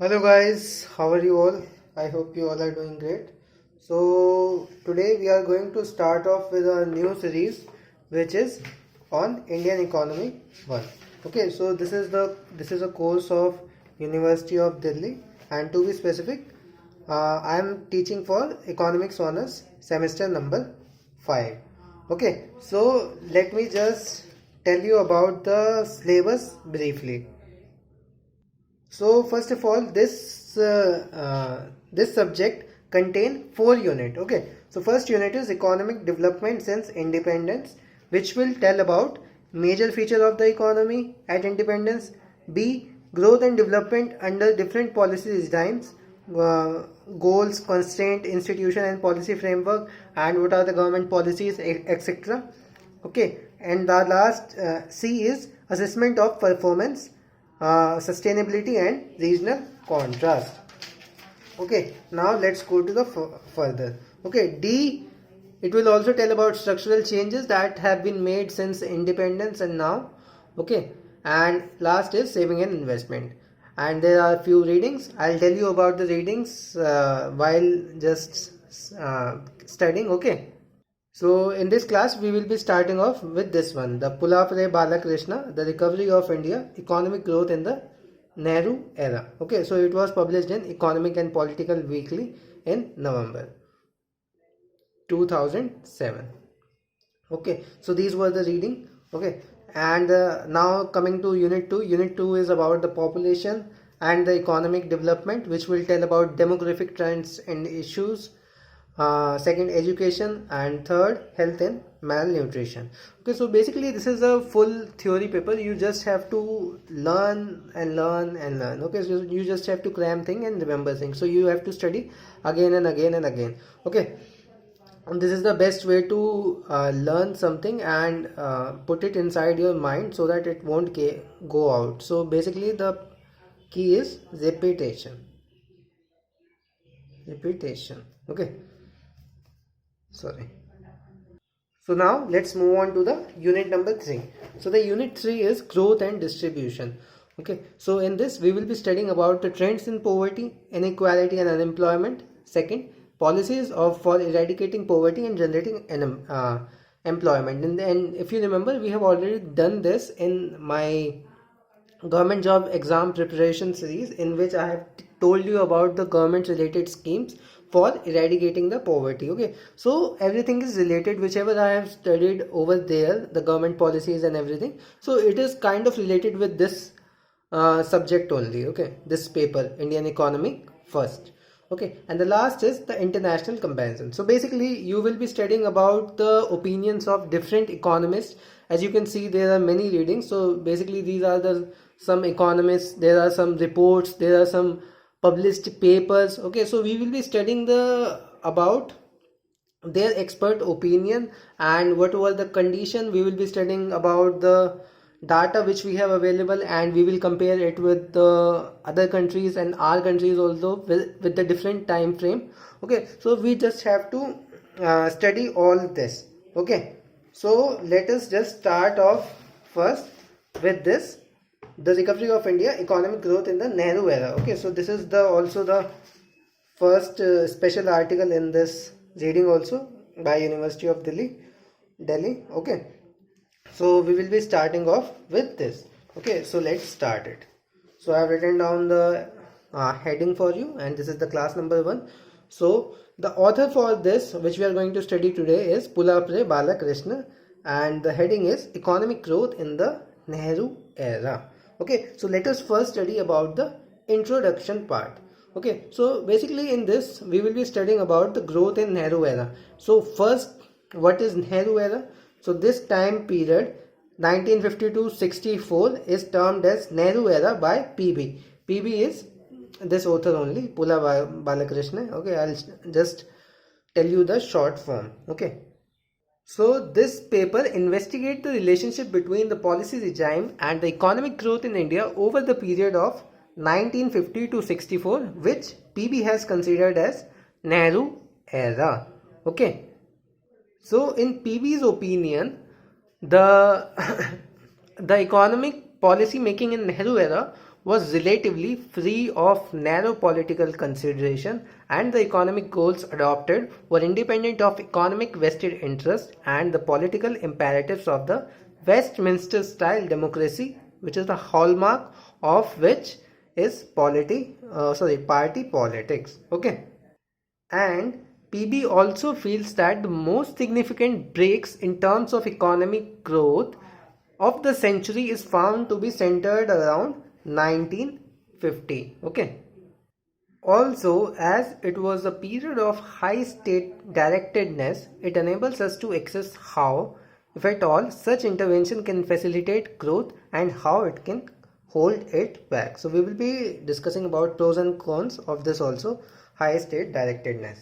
Hello guys, how are you all? I hope you all are doing great. So today we are going to start off with a new series which is on Indian economy 1. Okay, so this is a course of University of Delhi, and to be specific, I am teaching for economics honors semester number 5. Okay, so let me just tell you about the syllabus briefly. So first of all, this subject contain 4 units. Okay, so first unit is economic development since independence, which will tell about major feature of the economy at independence. B, growth and development under different policy regimes, uh, goals, constraint, institution and policy framework, and what are the government policies, etc. Okay, and the last C is assessment of performance, sustainability and regional contrast. Okay, now let's go to the further. Okay, D, it will also tell about structural changes that have been made since independence and now. Okay, and last is saving and investment. And there are few readings. I'll tell you about the readings while just studying. Okay. So in this class we will be starting off with this one, the Pulapre Balakrishna, the recovery of India, economic growth in the Nehru era. Okay, so it was published in Economic and Political Weekly in November 2007. Okay, so these were the reading. Okay, and now coming to unit 2. Unit 2 is about the population and the economic development, which will tell about demographic trends and issues. Second, education, and third, health and malnutrition. Okay, so basically this is a full theory paper. You just have to learn and learn and learn. Okay, so you just have to cram thing and remember things. So you have to study again and again and again. Okay, and this is the best way to learn something and put it inside your mind so that it won't go out. So basically the key is repetition. Okay, sorry. So now let's move on to the unit number 3. So the unit 3 is growth and distribution. Okay, so in this we will be studying about the trends in poverty, inequality and unemployment. Second, policies for eradicating poverty and generating employment. And if you remember, we have already done this in my government job exam preparation series, in which I have told you about the government related schemes for eradicating the poverty. Okay, so everything is related, whichever I have studied over there, the government policies and everything, so it is kind of related with this subject only. Okay, this paper, Indian economy first. Okay, and the last is the international comparison. So basically you will be studying about the opinions of different economists. As you can see, there are many readings. So basically these are the some economists, there are some reports, there are some published papers. Okay, so we will be studying about their expert opinion and what were the condition. We will be studying about the data which we have available, and we will compare it with the other countries and our countries also with the different time frame. Okay, so we just have to study all this. Okay, so let us just start off first with this, the recovery of India, economic growth in the Nehru era. Okay, so this is also the first special article in this reading also by University of Delhi. Okay, so we will be starting off with this. Okay, so let's start it. So I have written down the heading for you, and this is the class number 1. So the author for this, which we are going to study today, is Pulapre Balakrishna, and the heading is economic growth in the Nehru era. Okay, so let us first study about the introduction part. Okay, so basically in this we will be studying about the growth in Nehru era. So first, what is Nehru era? So this time period 1950 to 64 is termed as Nehru era by PB. PB is this author only, Pula Balakrishna. Okay, I'll just tell you the short form. Okay, so this paper investigates the relationship between the policy regime and the economic growth in India over the period of 1950 to 64, which PB has considered as Nehru era. Okay, so in PB's opinion, the the economic policy making in Nehru era was relatively free of narrow political consideration, and the economic goals adopted were independent of economic vested interest and the political imperatives of the Westminster style democracy, which is the hallmark of which is party politics. Okay. And PB also feels that the most significant breaks in terms of economic growth of the century is found to be centered around 1950. Okay. Also, as it was a period of high state directedness, it enables us to assess how, if at all, such intervention can facilitate growth and how it can hold it back. So we will be discussing about pros and cons of this also, high state directedness.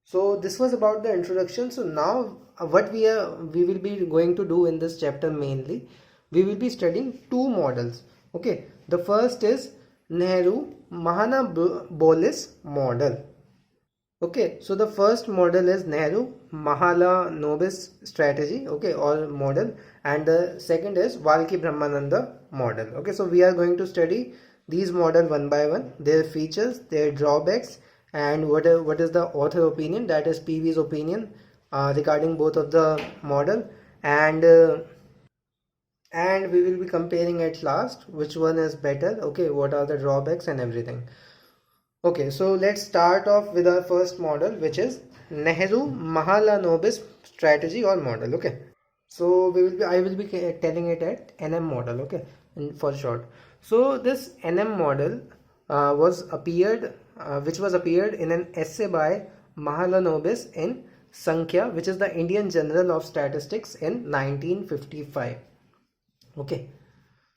So this was about the introduction. So now what we will be going to do in this chapter mainly, we will be studying two models. Okay, the first is Nehru Mahalanobis model. Okay, so the first model is Nehru Mahalanobis strategy, okay, or model, and the second is Valki Brahmananda model. Okay, so we are going to study these models one by one, their features, their drawbacks, and what is the author opinion, that is PV's opinion regarding both of the model, and we will be comparing at last which one is better. Okay, what are the drawbacks and everything. Okay, so let's start off with our first model, which is Nehru Mahalanobis strategy or model. Okay, so I will be telling it at NM model. Okay, for short. So this NM model which was appeared in an essay by Mahalanobis in Sankhya, which is the Indian Journal of Statistics, in 1955. Okay.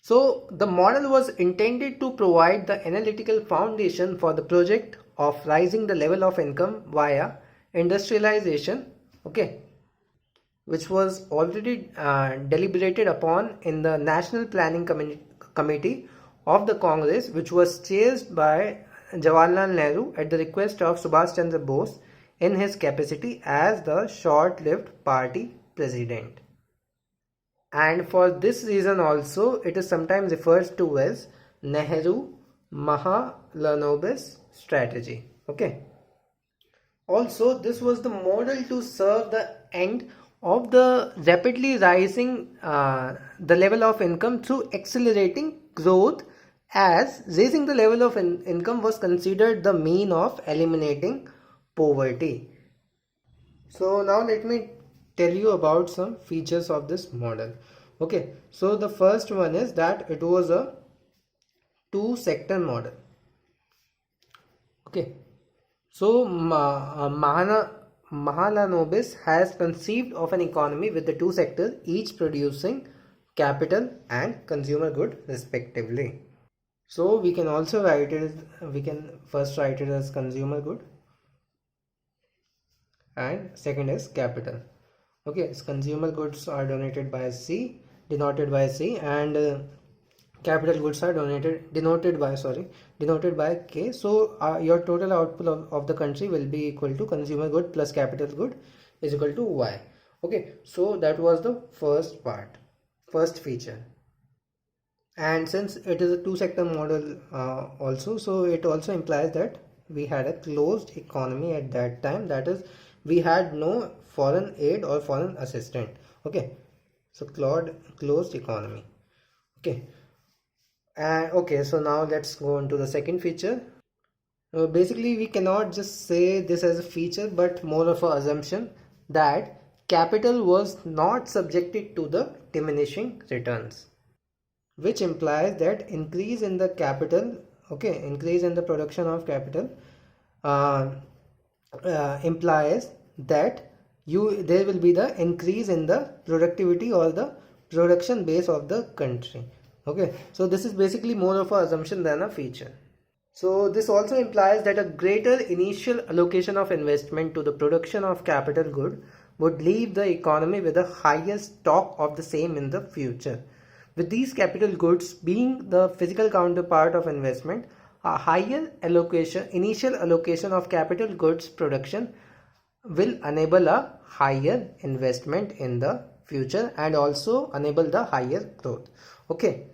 So the model was intended to provide the analytical foundation for the project of rising the level of income via industrialization, okay, which was already deliberated upon in the National Planning Committee of the Congress, which was chaired by Jawaharlal Nehru at the request of Subhash Chandra Bose in his capacity as the short-lived party president. And for this reason also it is sometimes referred to as Nehru Mahalanobis strategy. Okay. Also, this was the model to serve the end of the rapidly rising the level of income through accelerating growth, as raising the level of income was considered the mean of eliminating poverty. So now let me tell you about some features of this model. Okay, so the first one is that it was a two-sector model. Okay, so Mahalanobis has conceived of an economy with the two sectors each producing capital and consumer good respectively. So we can also write it first write it as consumer good and second is capital. Okay, so consumer goods are denoted by C, and capital goods are denoted by K. So your total output of the country will be equal to consumer good plus capital good is equal to Y. Okay, so that was the first feature. And since it is a two-sector model also, so it also implies that we had a closed economy at that time, that is we had no foreign aid or foreign assistance. Okay, so closed economy. Okay, okay, so now let's go on to the second feature. Basically we cannot just say this as a feature, but more of an assumption that capital was not subjected to the diminishing returns, which implies that increase in the production of capital implies that there will be the increase in the productivity or the production base of the country. Okay, so this is basically more of an assumption than a feature. So this also implies that a greater initial allocation of investment to the production of capital good would leave the economy with a higher stock of the same in the future. With these capital goods being the physical counterpart of investment, a higher initial allocation of capital goods production will enable a higher investment in the future and also enable the higher growth. Okay,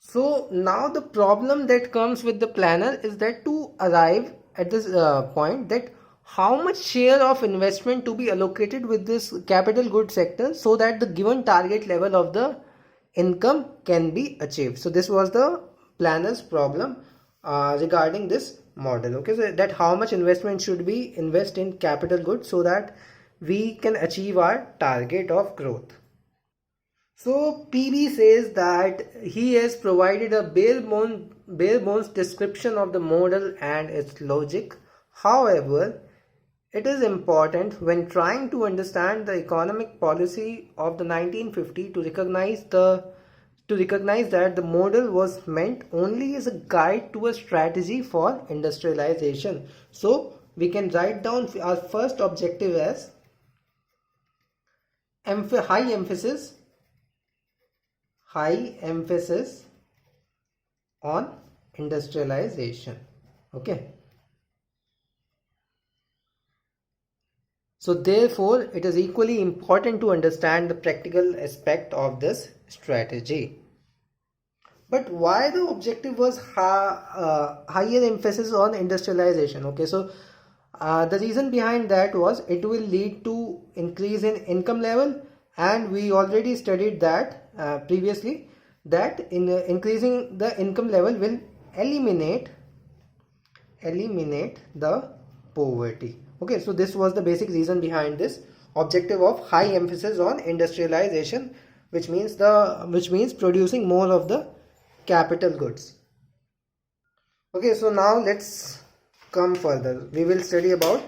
So now the problem that comes with the planner is that to arrive at this point, that how much share of investment to be allocated with this capital goods sector so that the given target level of the income can be achieved. So this was the planner's problem regarding this model. Okay, so that how much investment should we invest in capital goods so that we can achieve our target of growth. So PB says that he has provided a bare bones description of the model and its logic. However, it is important when trying to understand the economic policy of the 1950 to recognize that the model was meant only as a guide to a strategy for industrialization. So we can write down our first objective as high emphasis on industrialization. Okay, so therefore it is equally important to understand the practical aspect of this strategy. But why the objective was higher emphasis on industrialization? Okay, so the reason behind that was it will lead to increase in income level, and we already studied that previously, that in increasing the income level will eliminate the poverty. Okay, so this was the basic reason behind this objective of high emphasis on industrialization, which means producing more of the capital goods. Okay, so now let's come further. We will study about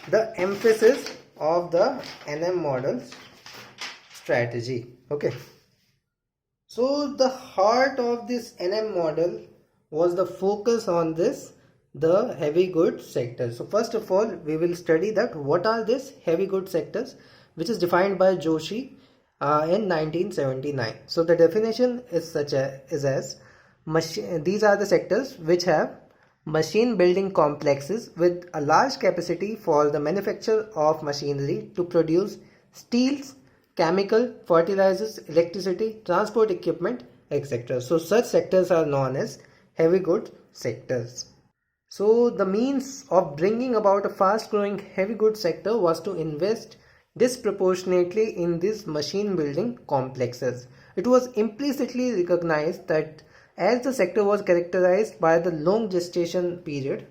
the emphasis of the NM model strategy. Okay, so the heart of this NM model was the focus on the heavy goods sector. So first of all, we will study that what are these heavy goods sectors, which is defined by Joshi in 1979. So the definition is as these are the sectors which have machine building complexes with a large capacity for the manufacture of machinery to produce steels, chemical, fertilizers, electricity, transport equipment, etc. So such sectors are known as heavy goods sectors. So the means of bringing about a fast growing heavy goods sector was to invest disproportionately in these machine building complexes. It was implicitly recognized that as the sector was characterized by the long gestation period,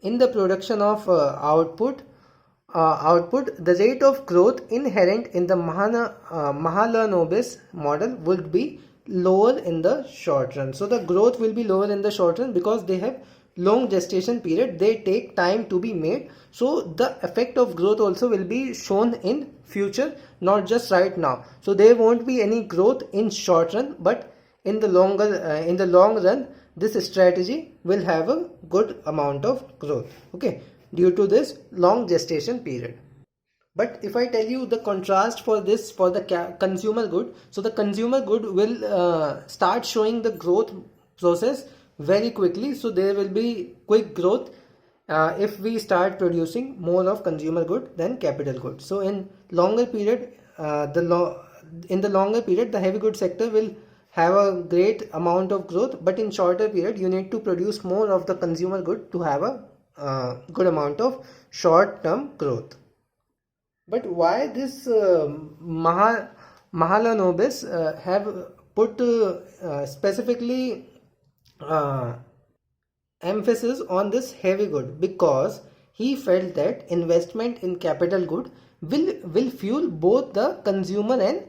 in the production of output, the rate of growth inherent in the Mahalanobis model would be lower in the short run. So the growth will be lower in the short run because they have long gestation period, they take time to be made. So the effect of growth also will be shown in future, not just right now. So there won't be any growth in short run, but in the long run this strategy will have a good amount of growth, okay, due to this long gestation period. But if I tell you the contrast for this for the consumer good, so the consumer good will start showing the growth process very quickly. So there will be quick growth if we start producing more of consumer good than capital good. So in longer period, the heavy goods sector will have a great amount of growth, but in shorter period you need to produce more of the consumer good to have a good amount of short term growth. But why this Mahalanobis have put specifically emphasis on this heavy good? Because he felt that investment in capital good will fuel both the consumer and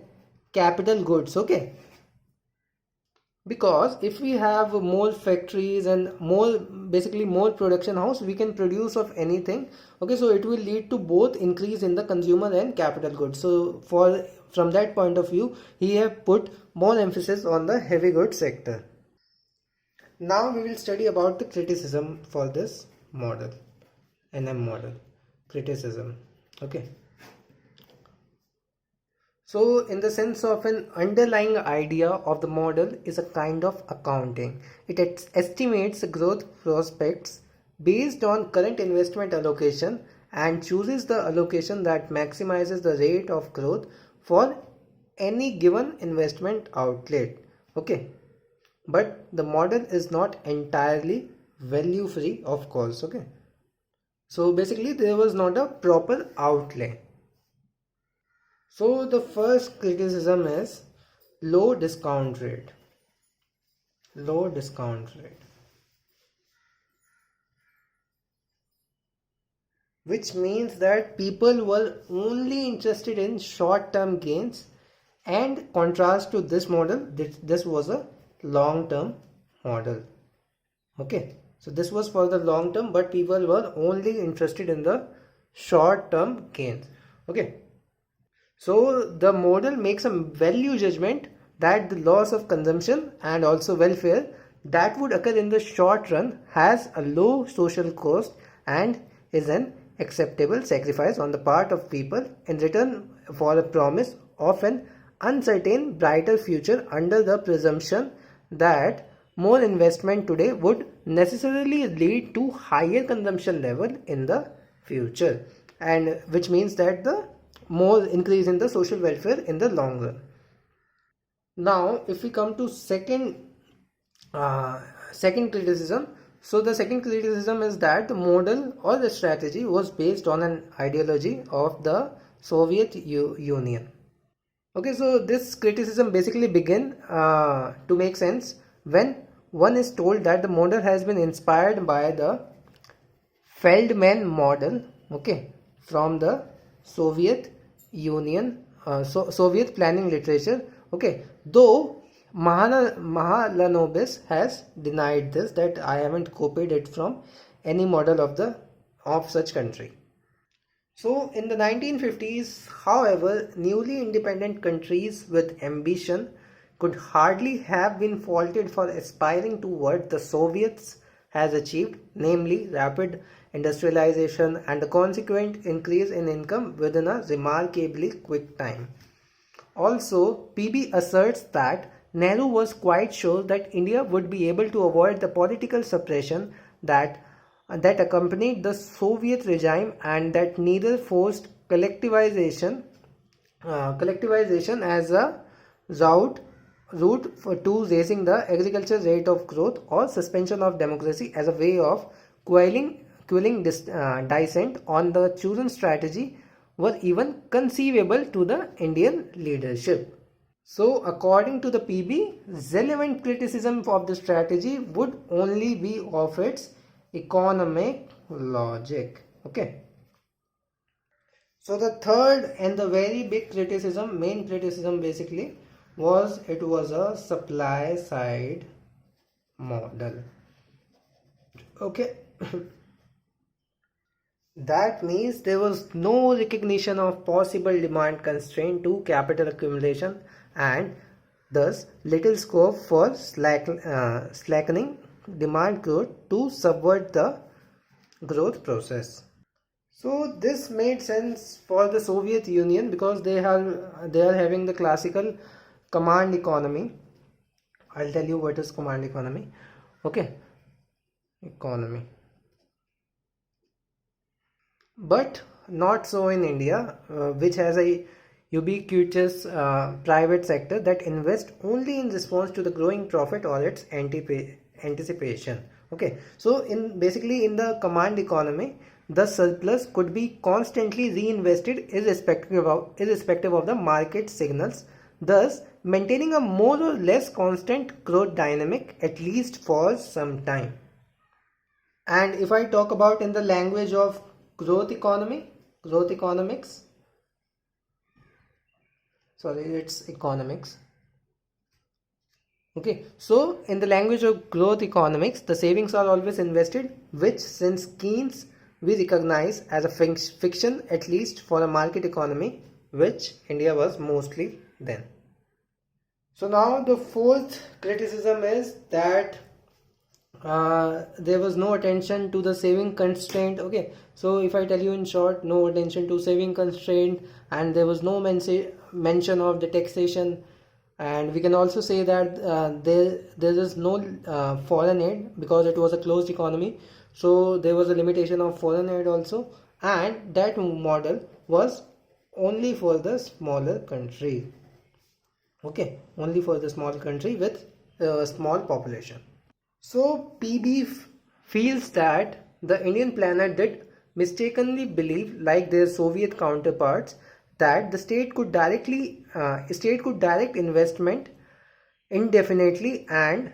capital goods. Okay, because if we have more factories and more production house, we can produce of anything. Okay, so it will lead to both increase in the consumer and capital goods. So from that point of view, he have put more emphasis on the heavy goods sector. Now we will study about the criticism for this model, NM model. Criticism. Okay, so in the sense of an underlying idea of the model is a kind of accounting. It estimates growth prospects based on current investment allocation and chooses the allocation that maximizes the rate of growth for any given investment outlet. Okay, but the model is not entirely value free, of course. Okay, so basically there was not a proper outlay. So the first criticism is low discount rate. Low discount rate, which means that people were only interested in short term gains, and contrast to this model, this was a long term model. Okay, so this was for the long term, but people were only interested in the short term gains. Okay, so the model makes a value judgment that the loss of consumption and also welfare that would occur in the short run has a low social cost and is an acceptable sacrifice on the part of people in return for a promise of an uncertain brighter future, under the presumption that more investment today would necessarily lead to higher consumption level in the future, and which means that the more increase in the social welfare in the long run. Now if we come to second criticism, so the second criticism is that the model or the strategy was based on an ideology of the Soviet Union. Okay, so this criticism basically begin to make sense when one is told that the model has been inspired by the Feldman model, okay, from the Soviet Union, Soviet planning literature. Okay, though Mahalanobis has denied this, that I haven't copied it from any model of such country. So in the 1950s, however, newly independent countries with ambition could hardly have been faulted for aspiring to what the Soviets has achieved, namely rapid industrialization and the consequent increase in income within a remarkably quick time. Also, PB asserts that Nehru was quite sure that India would be able to avoid the political suppression that accompanied the Soviet regime, and that neither forced collectivization as a route to raising the agriculture rate of growth, or suspension of democracy as a way of quelling dissent on the chosen strategy were even conceivable to the Indian leadership. So according to the PB, relevant criticism of the strategy would only be of its economic logic. Okay. So the third and the very big main criticism basically was it was a supply side model. Okay. That means there was no recognition of possible demand constraint to capital accumulation, and thus little scope for slackening demand growth to subvert the growth process. So this made sense for the Soviet Union because they are having the classical command economy. I'll tell you what is command economy. Okay, economy. But not so in India, which has a ubiquitous private sector that invests only in response to the growing profit or its anticipation. Okay, so in the command economy, the surplus could be constantly reinvested irrespective of the market signals, thus maintaining a more or less constant growth dynamic at least for some time. And if I talk about in the language of growth economics, sorry, it's economics. Okay, so in the language of growth economics, the savings are always invested, which since Keynes we recognize as a fiction, at least for a market economy, which India was mostly then. So now the fourth criticism is that there was no attention to the saving constraint. Okay, so if I tell you in short, no attention to saving constraint, and there was no mention of the taxation, and we can also say that there is no foreign aid because it was a closed economy, so there was a limitation of foreign aid also, and that model was only for the smaller country. Okay, only for the small country with a small population. So PB feels that the Indian planet did mistakenly believe, like their Soviet counterparts, that the state could direct investment indefinitely and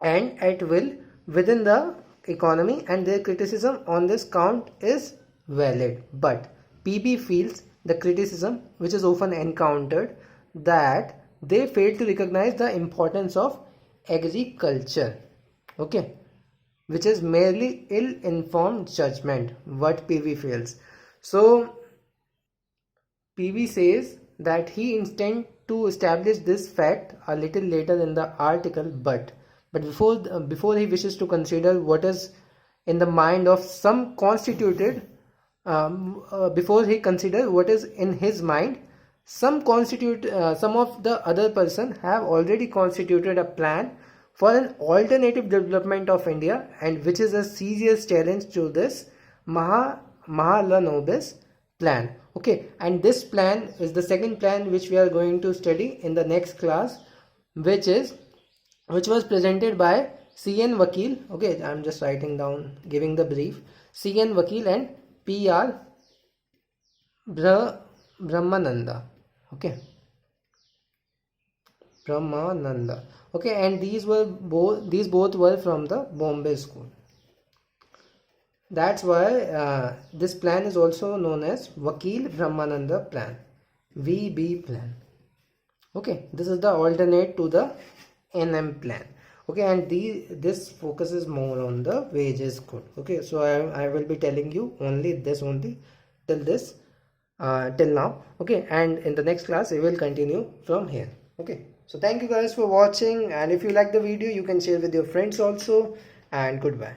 at will within the economy, and their criticism on this count is valid. But PB feels the criticism which is often encountered, that they fail to recognize the importance of agriculture, okay, which is merely ill-informed judgment, what PB feels. So PB says that he intends to establish this fact a little later in the article, but before he wishes to consider what is in the mind of some constituted, before he consider what is in his mind, some of the other person have already constituted a plan for an alternative development of India, and which is a serious challenge to this Mahalanobis plan. Okay, and this plan is the second plan which we are going to study in the next class, which was presented by C.N. Vakil. Okay, I'm just writing down, giving the brief. C.N. Vakil and P.R. Brahmananda. Okay, Brahmananda. Okay, and these both were from the Bombay school. That's why this plan is also known as Vakil Brahmananda plan, VB plan. Okay, this is the alternate to the NM plan. Okay, and this focuses more on the wages code. Okay, so I will be telling you only till now. Okay, and in the next class we will continue from here. Okay, so thank you guys for watching, and if you like the video you can share with your friends also, and goodbye.